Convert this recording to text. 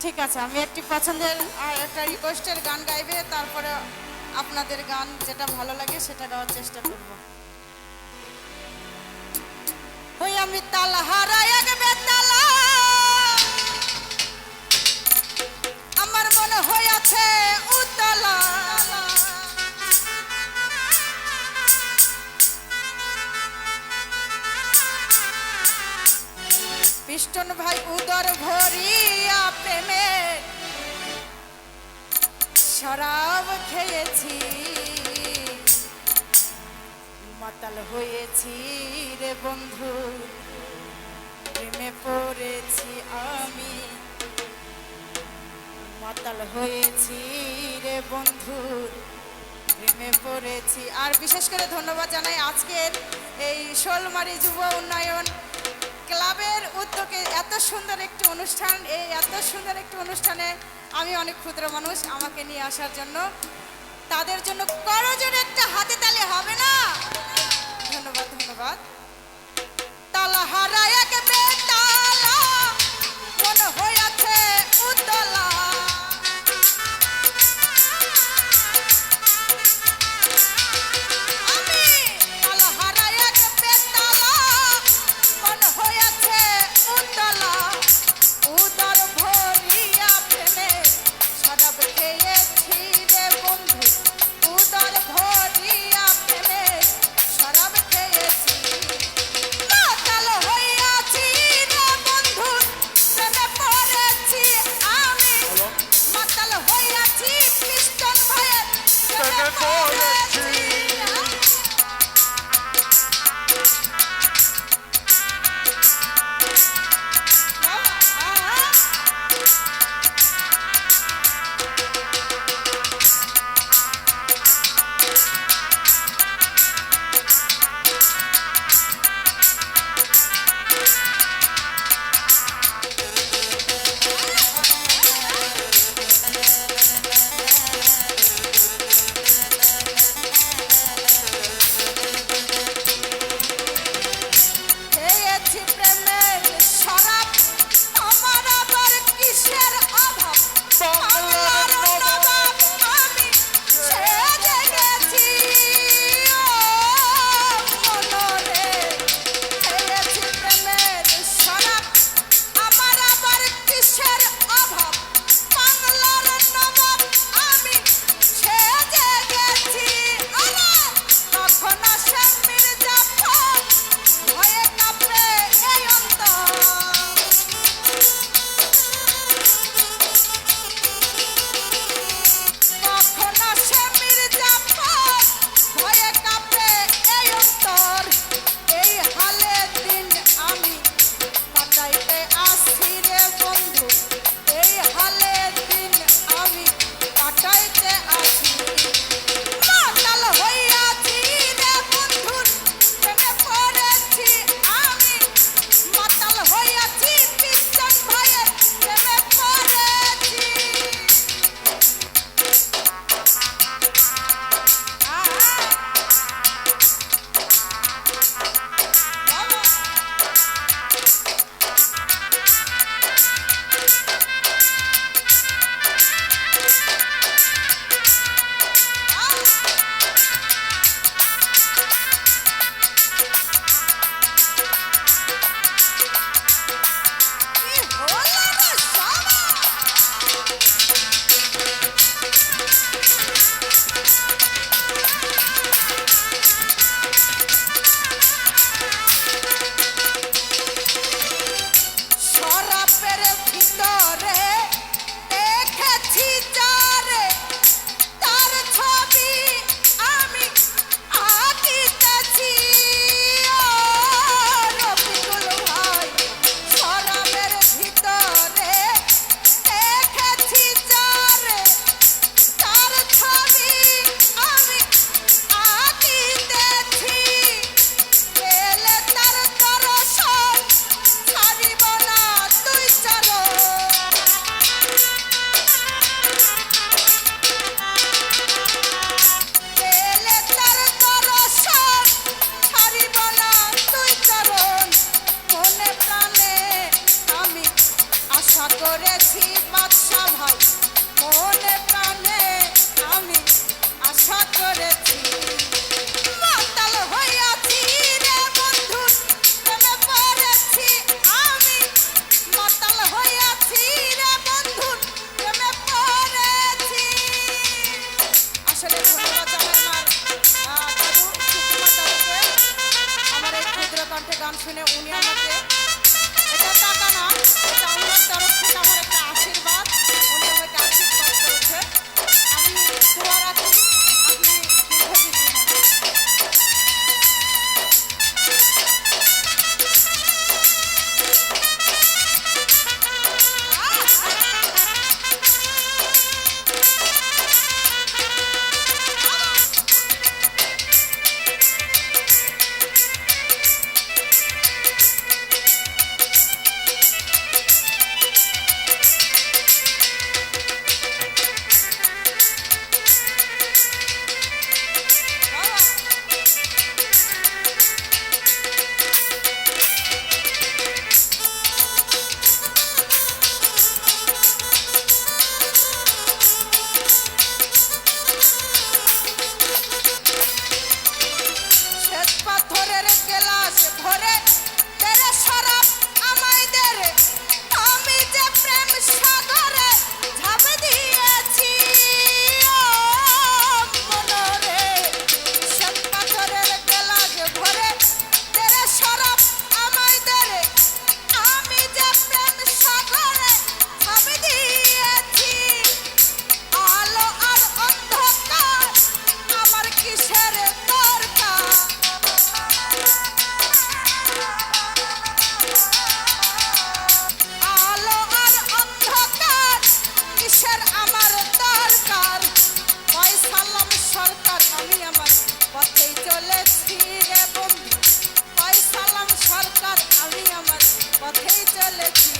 ঠিক আছে, আমি একটি পছন্দের আর একটা রিকোয়েস্টের গান গাইবে, তারপরে আপনাদের গান যেটা ভালো লাগে সেটা গাওয়ার চেষ্টা করব। ওই আমি তালা হারাই গেবে তালা, আমার মনে হইয়াছে উতলা, পিস্টন ভাই উদর ভরিয়া প্রেমে শরাব খেয়েছি, মাতাল হয়েছি রে বন্ধু, প্রেমে পড়েছি আমি, মাতাল হয়েছি রে বন্ধু, প্রেমে পড়েছি। আর বিশেষ করে ধন্যবাদ জানাই আজকের এই শোলমারি যুব উন্নয়ন ক্লাবের উদ্যোগে এত সুন্দর একটি অনুষ্ঠান, এই এত সুন্দর একটি অনুষ্ঠানে আমি অনেক ক্ষুদ্র মানুষ, আমাকে নিয়ে আসার জন্য তাদের জন্য করজোড়ে একটা হাতে তালি হবে না? ধন্যবাদ ধন্যবাদ। তালা হারায় গেবে তালা, মনে হইয়াছে উতলা, আমি তালা হারায় গেবে তালা, মনে হইয়াছে উতলা, উদর ভরিয়া প্রেমে শরাব খেয়েছি রে বন্ধু, উদর ভরিয়া প্রেমে শরাব খেয়েছি, মাতাল হইয়াছি রে বন্ধু, প্রেমে পড়েছি আমি, মাতাল হইয়াছি পিস্টন ভাইয়ের প্রেমে পড়েছি। খেয়েছি প্রেমের শরাব, আমার আবার কিসের অভাব, বাংলার নবাব আমি সেজে গেছি ও মনরে। খেয়েছি প্রেমের শরাব, আমার আবার কিসের অভাব, বাংলার নবাব আমি সেজে গেছি। তখন আসে মির্জাফর, ভয়ে কাঁপে এই অন্তর, তখন আসে মির্জাফর, ভয়ে কাঁপে এই অন্তর, এই হালে দিন আমি কাটাইতে আসি রে বন্ধু, এই হালে দিন আমি কাটাইতে আসি, মাতাল হইয়াছি রে বন্ধুর প্রেমে পড়েছি আমি, মাতাল হইয়াছি পিস্টন ভাইয়ের প্রেমে পড়েছি। কি হলো রে শালা? শরাবের ভিতরে দেখেছি যারে, তার ছবি আমি আঁকিতেছি ও রফিকুল ভাই। শরাবের ভিতরে দেখেছি যারে, তার ছবি আমি আঁকিতেছি, পেলে তার দর্শন ছাড়িব না দুই চরণ, পেলে তার দর্শন ছাড়িব না দুই চরণ, মনে প্রাণে আমি আশা করেছি ভাই মনে প্রাণে আমি আশা করেছি মাতাল হইয়াছি রে বন্ধু প্রেমে পড়েছি আমি মাতাল হইয়াছি রে বন্ধু প্রেমে পড়েছি আসলে ধন্যবাদ জানাই আমার দাদু সুকুমার দাদুকে আমার এই ক্ষুদ্র কণ্ঠে গান শুনে উনি আমাকে এটা টাকা না এটা আমার তরফ থেকে আমার একটা আশীর্বাদ উনি আমাকে আশীর্বাদ করেছে আমি দোয়া রাখি আপনি দীর্ঘজীবী হন শ্বেত পাথরের গেলাস ভরে তেরে শরাব আমায় দে রে আমি যে প্রেম সাগরে ঝাঁপ দিয়েছি ও মনরে শ্বেত পাথরের গেলাস ভরে তেরে শরাব আমায় দে রে আমি যে প্রেম সাগরে ঝাঁপ দিয়েছি আলো আর অন্ধকার আমার কিসের দরকার আলো আর অন্ধকার কিসের আমার দরকার ফয়সালাম সরকার আমি আমার পথেই চলেছি রে বন্ধু ফয়সালাম সরকার আমি আমার পথেই চলেছি